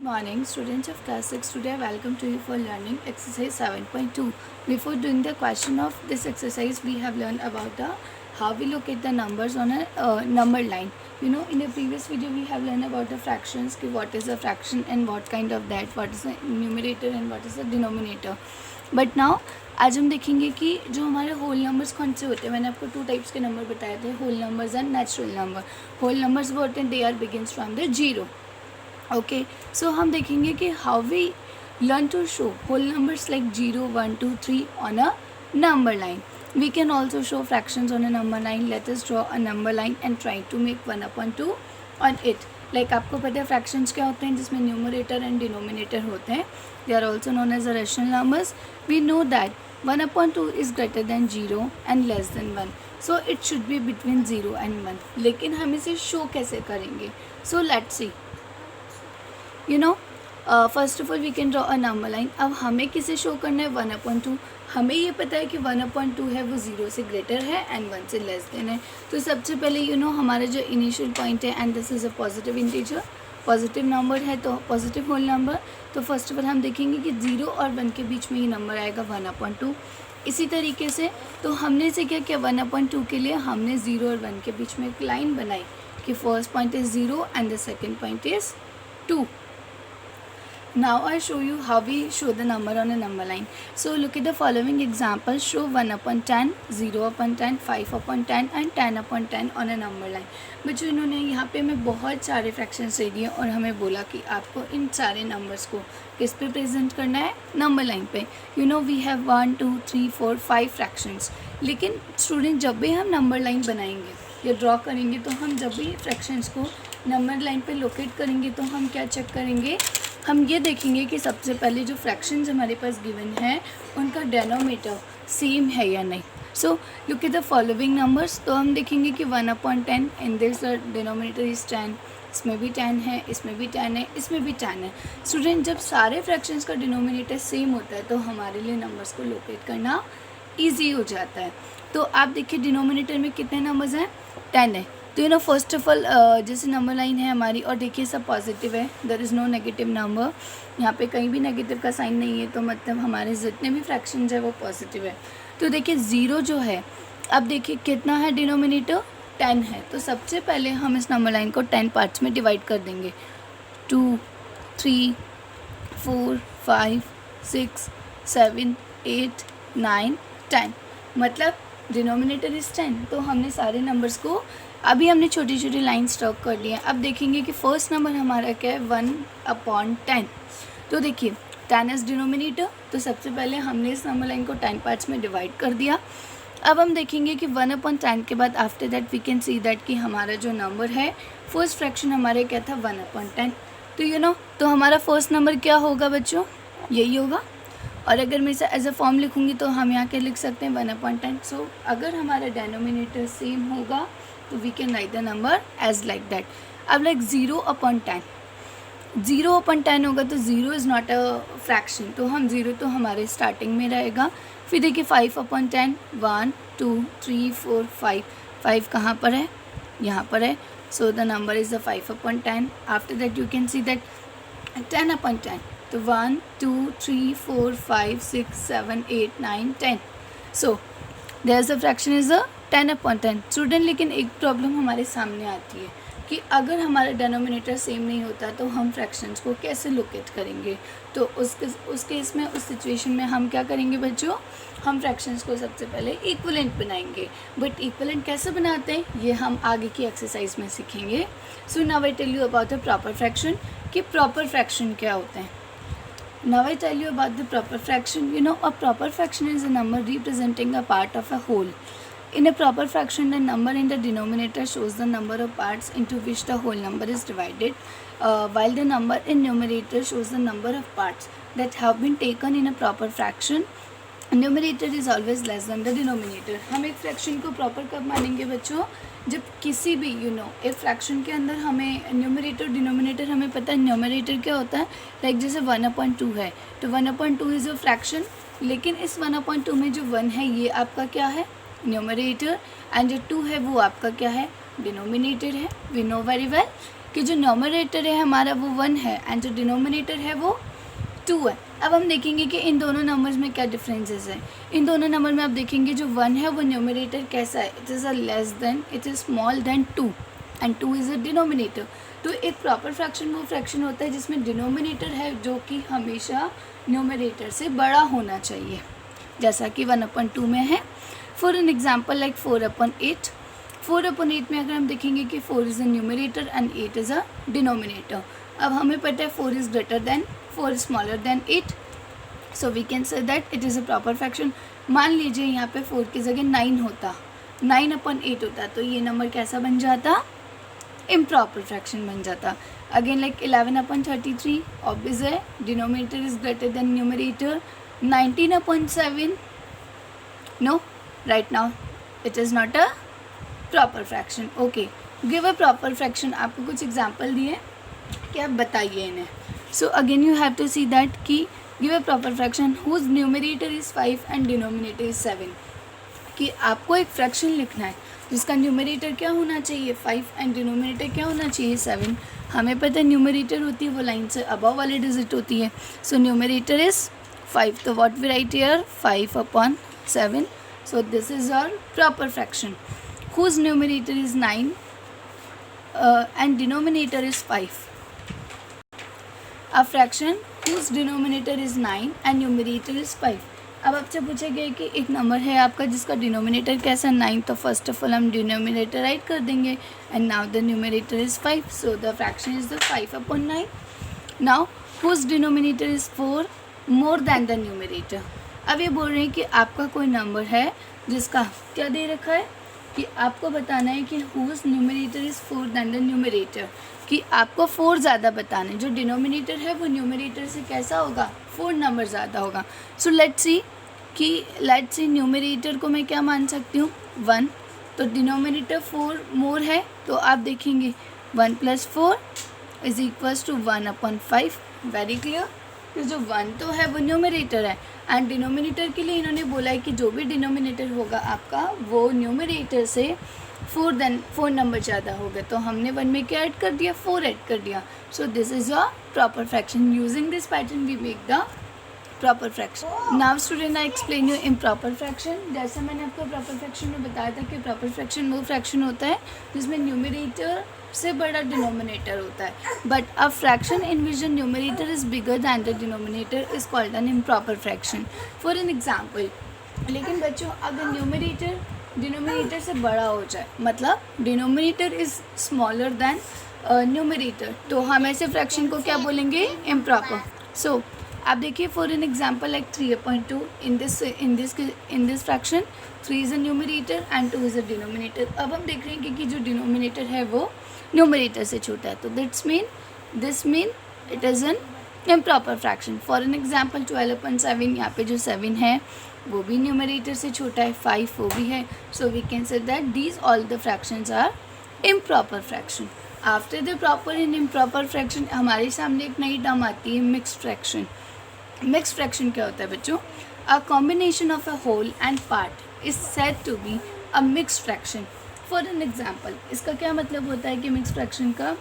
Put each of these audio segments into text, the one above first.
Morning, students of class 6. Today, I welcome to you for learning exercise 7.2. Before doing the question of this exercise, we have learned about how we locate the numbers on a number line. In the previous video, we have learned about the fractions, what is a fraction and what kind of that, what is the numerator and what is the denominator. But now, आज हम देखेंगे कि जो हमारे whole numbers कौन से होते हैं. मैंने आपको 2 टाइप्स के नंबर बताए थे, whole numbers and natural number. Whole numbers वो होते हैं, they are begins from the 0. Okay, so हम देखेंगे कि how we learn to show whole numbers like 0, 1, 2, 3 on a number line. We can also show fractions on a number line. Let us draw a number line and try to make 1/2 on it. Like आपको पता है fractions क्या होते हैं, जिसमें numerator and denominator होते हैं. They are also known as the rational numbers. We know that 1/2 is greater than 0 and less than 1. So it should be between 0 and 1. लेकिन हम इसे show कैसे करेंगे? So let's see. First of all we can draw a number line. अब हमें किसे show करना है? 1/2. हमें ये पता है कि 1/2 है वो 0 से ग्रेटर है एंड 1 से लेस देन है. तो सबसे पहले हमारा जो इनिशियल पॉइंट है, and this is a positive integer, positive number है तो पॉजिटिव होल नंबर. तो फर्स्ट ऑफ ऑल हम देखेंगे कि 0 और 1 के बीच में ये नंबर आएगा 1/2. इसी तरीके से तो हमने से क्या किया, 1/2 के लिए हमने 0 और 1 के बीच में एक लाइन बनाई कि first point is 0 and the second point is 2. Now I show you how we show the number on a number line. So look at the following example. Show 1/10, 0/10, 5/10 and 10/10 on a number line. बच्चों इन्होंने यहाँ पे हमें बहुत सारे fractions दे दिए और हमें बोला कि आपको इन सारे नंबर्स को किस पे प्रेजेंट करना है, नंबर लाइन पे. We have 1, 2, 3, 4, 5 fractions. लेकिन स्टूडेंट जब भी हम नंबर लाइन बनाएंगे या ड्रॉ करेंगे तो हम जब भी फ्रैक्शंस को नंबर लाइन पे लोकेट करेंगे तो हम क्या चेक करेंगे, हम ये देखेंगे कि सबसे पहले जो फ्रैक्शंस हमारे पास गिवन है उनका डेनोमीटर सेम है या नहीं. So look at the following numbers. तो हम देखेंगे कि 1/10 इन दिस डिनोमिनेटर इज़ 10. इसमें भी 10 है, इसमें भी 10 है, इसमें भी 10 है. स्टूडेंट जब सारे फ्रैक्शंस का डिनोमिनेटर सेम होता है तो हमारे लिए नंबर्स को लोकेट करना ईजी हो जाता है. तो आप देखिए डिनोमिनेटर में कितने नंबर्स हैं, 10 है. तो फर्स्ट ऑफ ऑल जैसे नंबर लाइन है हमारी और देखिए सब पॉजिटिव है, there is no negative number. यहाँ पे कहीं भी नेगेटिव का साइन नहीं है, तो मतलब हमारे जितने भी फ्रैक्शंस है वो पॉजिटिव है. तो देखिए 0 जो है, अब देखिए कितना है डिनोमिनेटर, 10 है. तो सबसे पहले हम इस नंबर लाइन को 10 पार्ट्स में डिवाइड कर देंगे. 2, 3, 4, 5, 6, 7, 8, 9, 10. मतलब डिनोमिनेटर इज़ 10. तो हमने सारे नंबर्स को अभी हमने छोटी छोटी लाइन स्ट्रोक कर ली है. अब देखेंगे कि फर्स्ट नंबर हमारा क्या है, 1/10. तो देखिए 10 इज डिनोमिनेटर. तो सबसे पहले हमने इस नंबर लाइन को 10 पार्ट्स में डिवाइड कर दिया. अब हम देखेंगे कि 1/10 के बाद after that we can see that कि हमारा जो नंबर है फर्स्ट फ्रैक्शन हमारे क्या था, 1/10. तो तो हमारा फर्स्ट नंबर क्या होगा बच्चों, यही होगा. और अगर मैं इसे एज अ फॉर्म लिखूँगी तो हम यहाँ के लिख सकते हैं 1/10. सो अगर हमारा डेनोमिनेटर सेम होगा तो we can write the number as like that. अब लाइक 0/10, 0/10 होगा तो 0 इज़ नॉट अ फ्रैक्शन. तो हम 0 तो हमारे स्टार्टिंग में रहेगा. फिर देखिए 5/10, 1, 2, 3, 4, 5. 5 कहाँ पर है, यहाँ पर है. So the number is the 5/10. After that you can see that 10/10. तो 1, 2, 3, 4, 5, 6, 7, 8, 9, 10. So there is the fraction is the 10/10. Student लेकिन एक प्रॉब्लम हमारे सामने आती है कि अगर हमारा डेनोमिनेटर सेम नहीं होता तो हम फ्रैक्शंस को कैसे लोकेट करेंगे. तो उस केस में, उस सिचुएशन में हम क्या करेंगे बच्चों, हम फ्रैक्शंस को सबसे पहले इक्विवेलेंट बनाएंगे. बट इक्विवेलेंट कैसे बनाते हैं ये हम आगे की एक्सरसाइज में सीखेंगे. So now I tell you about the proper fraction, कि प्रॉपर फ्रैक्शन क्या होते हैं. Now I tell you about the proper fraction. A proper fraction is a number representing a part of a whole. In a proper fraction, the number in the denominator shows the number of parts into which the whole number is divided, while the number in numerator shows the number of parts that have been taken in a proper fraction. Numerator is always less than the denominator. हम एक fraction को proper कब मानेंगे बच्चों, जब किसी भी एक फ्रैक्शन के अंदर हमें न्यूमरेटर डिनोमिनेटर हमें पता है. न्यूमरेटर क्या होता है, लाइक जैसे 1/2 है तो 1/2 इज़ अ फ्रैक्शन. लेकिन इस 1/2 में जो 1 है ये आपका क्या है, न्यूमरेटर, एंड जो 2 है वो आपका क्या है, डिनोमिनेटर है. We know very well. कि जो न्यूमरेटर है हमारा वो 1 है एंड जो डिनोमिनेटर है वो 2 है। अब हम देखेंगे कि इन दोनों नंबर्स में क्या डिफरेंसेस हैं। इन दोनों नंबर में आप देखेंगे जो 1 है वो न्यूमरेटर कैसा है, it is a less than, it is small than 2 and 2 is a denominator. तो एक प्रॉपर फ्रैक्शन वो फ्रैक्शन होता है जिसमें डिनोमिनेटर है जो कि हमेशा न्यूमरेटर से बड़ा होना चाहिए, जैसा कि 1/2 में है। For an example like 4/8। 4/8 में अगर हम देखेंगे कि 4 is a numerator and 8 is a denominator. अब हमें पता है 4 is greater than 4 is smaller than 8, so we can say that it is a proper fraction. मान लीजिए यहाँ पे 4 की जगह 9 होता, 9/8 होता, तो ये नंबर कैसा बन जाता, इम्प्रॉपर फ्रैक्शन बन जाता। अगेन लाइक 11/33 ऑब्वियस है, denominator is greater than numerator. 19/7 no, right now it is not a proper fraction. Okay, give a proper fraction. आपको कुछ एग्जाम्पल दिए कि आप बताइए इन्हें। So again you have to see that कि give a proper fraction whose numerator is 5 and denominator is 7। कि आपको एक फ्रैक्शन लिखना है जिसका न्यूमरेटर क्या होना चाहिए 5 एंड डिनोमिनेटर क्या होना चाहिए 7। हमें पता है न्यूमरेटर होती है वो लाइन से अबव वाली डिजिट होती है, सो न्यूमरेटर इज़ 5, तो what we write here 5/7। So this is our proper fraction whose numerator is 9 and denominator is 5. A fraction whose denominator is 9 and numerator is 5. अब आपसे पूछा गया कि एक नंबर है आपका जिसका डिनोमिनेटर कैसा 9, तो फर्स्ट ऑफ ऑल हम डिनोमिनेटर राइट कर देंगे and now the numerator is 5, so the fraction is the 5/9. Now whose denominator is 4 more than the numerator. अब ये बोल रहे हैं कि आपका कोई नंबर है जिसका क्या दे रखा है कि आपको बताना है कि whose numerator is 4 than the numerator, कि आपको 4 ज़्यादा बताना है। जो डिनोमिनेटर है वो न्यूमरेटर से कैसा होगा 4 नंबर ज़्यादा होगा। सो लेट्स सी न्यूमरेटर को मैं क्या मान सकती हूँ 1, तो डिनोमिनेटर 4 मोर है, तो आप देखेंगे 1 + 4 is equals to 1/5। Very clear, तो जो 1 तो है वो न्यूमरेटर है एंड डिनोमिनेटर के लिए इन्होंने बोला है कि जो भी डिनोमिनेटर होगा आपका वो न्यूमरेटर से 4 नंबर ज़्यादा होगा, तो हमने 1 में क्या ऐड कर दिया 4 ऐड कर दिया। So this is a proper fraction. Using this pattern we make the proper fraction. Now student I explain you improper fraction. जैसे मैंने आपको प्रॉपर फ्रैक्शन में बताया था कि प्रॉपर फ्रैक्शन वो फ्रैक्शन होता है जिसमें न्यूमरेटर से बड़ा डिनोमिनेटर होता है, but a fraction in which the numerator is bigger than the denominator is called an improper fraction. For an example, लेकिन बच्चों अगर न्यूमरेटर डिनोमिनेटर से बड़ा हो जाए, मतलब denominator is smaller than numerator, तो हम ऐसे फ्रैक्शन को क्या बोलेंगे इम्प्रॉपर। सो आप देखिए for an example like 3/2 in this fraction 3 is a numerator and 2 is a denominator. अब हम देख रहे हैं कि जो डिनोमिनेटर है वो न्यूमरेटर से छोटा है, तो this mean it is an improper fraction. For an example 12/7, यहाँ पे जो 7 है वो भी न्यूमरेटर से छोटा है, 5 वो भी है, so we can say that these all the fractions are improper fraction. After the proper and improper fraction हमारे सामने एक नई टर्म आती है मिक्स्ड फ्रैक्शन। मिक्स्ड फ्रैक्शन क्या होता है बच्चों, a combination of a whole and part is said to be a mixed fraction. For an example, इसका क्या मतलब होता है कि मिक्स्ड फ्रैक्शन का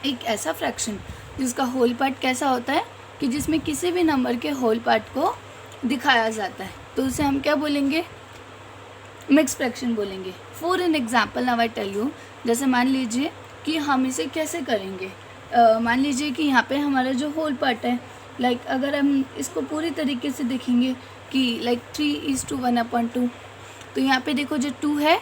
एक ऐसा फ्रैक्शन जिसका होल पार्ट कैसा होता है कि जिसमें किसी भी नंबर के होल पार्ट को दिखाया जाता है, तो उसे हम क्या बोलेंगे मिक्स्ड फ्रैक्शन बोलेंगे। For an example now I tell you, जैसे मान लीजिए कि हम इसे कैसे करेंगे। मान लीजिए कि यहाँ पे हमारा जो होल पार्ट है, लाइक अगर हम इसको पूरी तरीके से देखेंगे कि लाइक 3:1/2, तो यहाँ पे देखो जो 2 है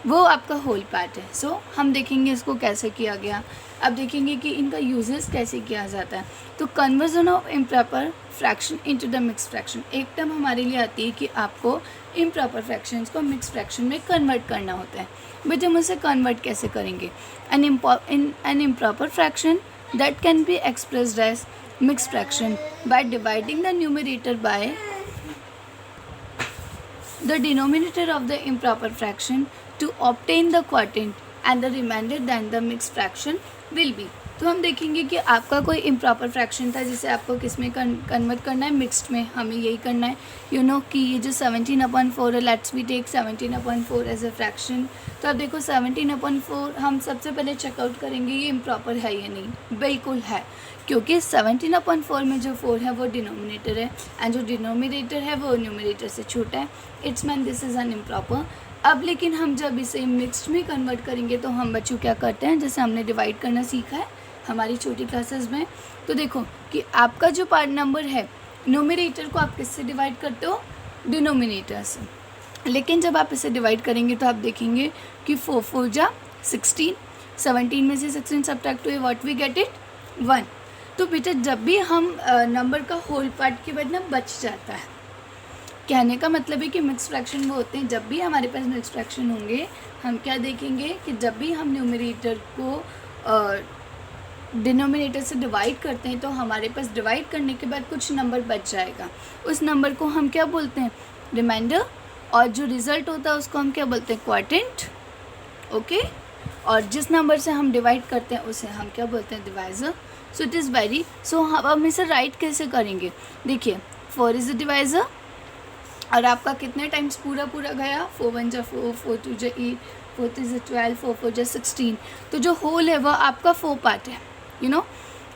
वो आपका होल पार्ट है। सो हम देखेंगे इसको कैसे किया गया। अब देखेंगे कि इनका यूजेस कैसे किया जाता है। तो conversion of improper fraction into the mixed fraction, एक टर्म हमारे लिए आती है कि आपको इम्प्रॉपर फ्रैक्शंस को मिक्स्ड फ्रैक्शन में कन्वर्ट करना होता है। बट हम उसे कन्वर्ट कैसे करेंगे, an improper fraction that can be expressed as mixed fraction by dividing the numerator by the denominator of the improper fraction to obtain the quotient and the remainder then the mixed fraction will be. तो हम देखेंगे कि आपका कोई improper fraction था जिसे आपको किस में कन्वर्ट करना है, मिक्स्ड में हमें यही करना है। कि ये जो 17/4 है, let's we take 17/4 as a fraction. तो अब देखो 17/4 हम सबसे पहले चेकआउट करेंगे ये इम्प्रॉपर है या नहीं। बिल्कुल है, क्योंकि 17/4 में जो 4 है वो डिनोमिनेटर है एंड जो डिनोमिनेटर है वो न्यूमरेटर से छोटा है। It's mean this is an improper. अब लेकिन हम जब इसे मिक्स्ड में कन्वर्ट करेंगे तो हम बच्चों क्या करते हैं, जैसे हमने डिवाइड करना सीखा है हमारी छोटी क्लासेस में। तो देखो कि आपका जो पार्ट नंबर है, न्यूमरेटर को आप किससे डिवाइड करते हो, डिनोमिनेटर से। लेकिन जब आप इसे डिवाइड करेंगे तो आप देखेंगे कि 4 4 जा 16, 17 में से 16 सब्ट्रैक्ट हुए, व्हाट वी गेट इट 1। तो बेटा जब भी हम नंबर का होल पार्ट के बाद ना बच जाता है, कहने का मतलब है कि मिक्स फ्रैक्शन वो होते हैं जब भी हमारे पास मिक्स फ्रैक्शन होंगे, हम क्या देखेंगे कि जब भी हम न्यूमरेटर को डिनोमिनेटर से डिवाइड करते हैं तो हमारे पास डिवाइड करने के बाद कुछ नंबर बच जाएगा। उस नंबर को हम क्या बोलते हैं, रिमाइंडर, और जो रिज़ल्ट होता है उसको हम क्या बोलते हैं, क्वार्टेंट। ओके, और जिस नंबर से हम डिवाइड करते हैं उसे हम क्या बोलते हैं, divisor. So it is very, so हम इसे राइट कैसे करेंगे, देखिए 4 इज़ अ डिवाइज़र और आपका कितने टाइम्स पूरा गया, 4 1 जा 4, 4 2 जा 8, 4 3 जा 12, 4 4 जा 16। तो जो होल है वह आपका 4 पार्ट है,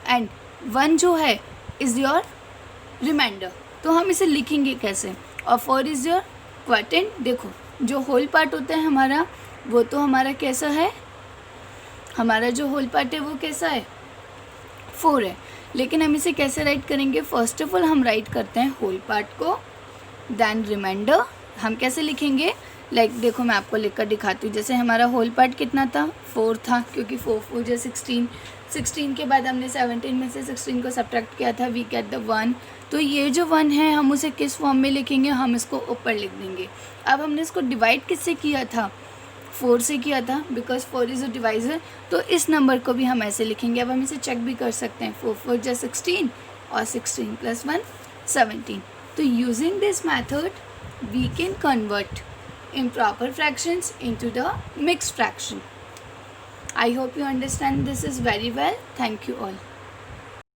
एंड 1 जो है इज़ योर रिमाइंडर। तो हम इसे लिखेंगे कैसे, और 4 इज़ योर क्वार्टेंट। देखो जो होल पार्ट होता है हमारा, वो तो हमारा कैसा है, हमारा जो होल पार्ट है वो कैसा है, 4 है। लेकिन हम इसे कैसे राइट करेंगे, फर्स्ट ऑफ ऑल हम राइट करते हैं होल पार्ट को, देन रिमाइंडर। हम कैसे लिखेंगे, देखो मैं आपको लिख कर दिखाती हूँ। जैसे हमारा होल पार्ट कितना था, 4 था, क्योंकि 4 4 जा 16, 16 के बाद हमने 17 में से 16 को सब्ट्रैक्ट किया था, वी गेट द 1। तो ये जो 1 है हम उसे किस फॉर्म में लिखेंगे, हम इसको ऊपर लिख देंगे। अब हमने इसको डिवाइड किससे किया था, 4 से किया था, बिकॉज 4 इज़ अ डिवाइज़र। तो इस नंबर को भी हम ऐसे लिखेंगे। अब हम इसे चेक भी कर सकते हैं, 4 4 जा 16 और 16 + 1 17। So using this method, we can convert improper fractions into the mixed fraction. I hope you understand this is very well. Thank you all.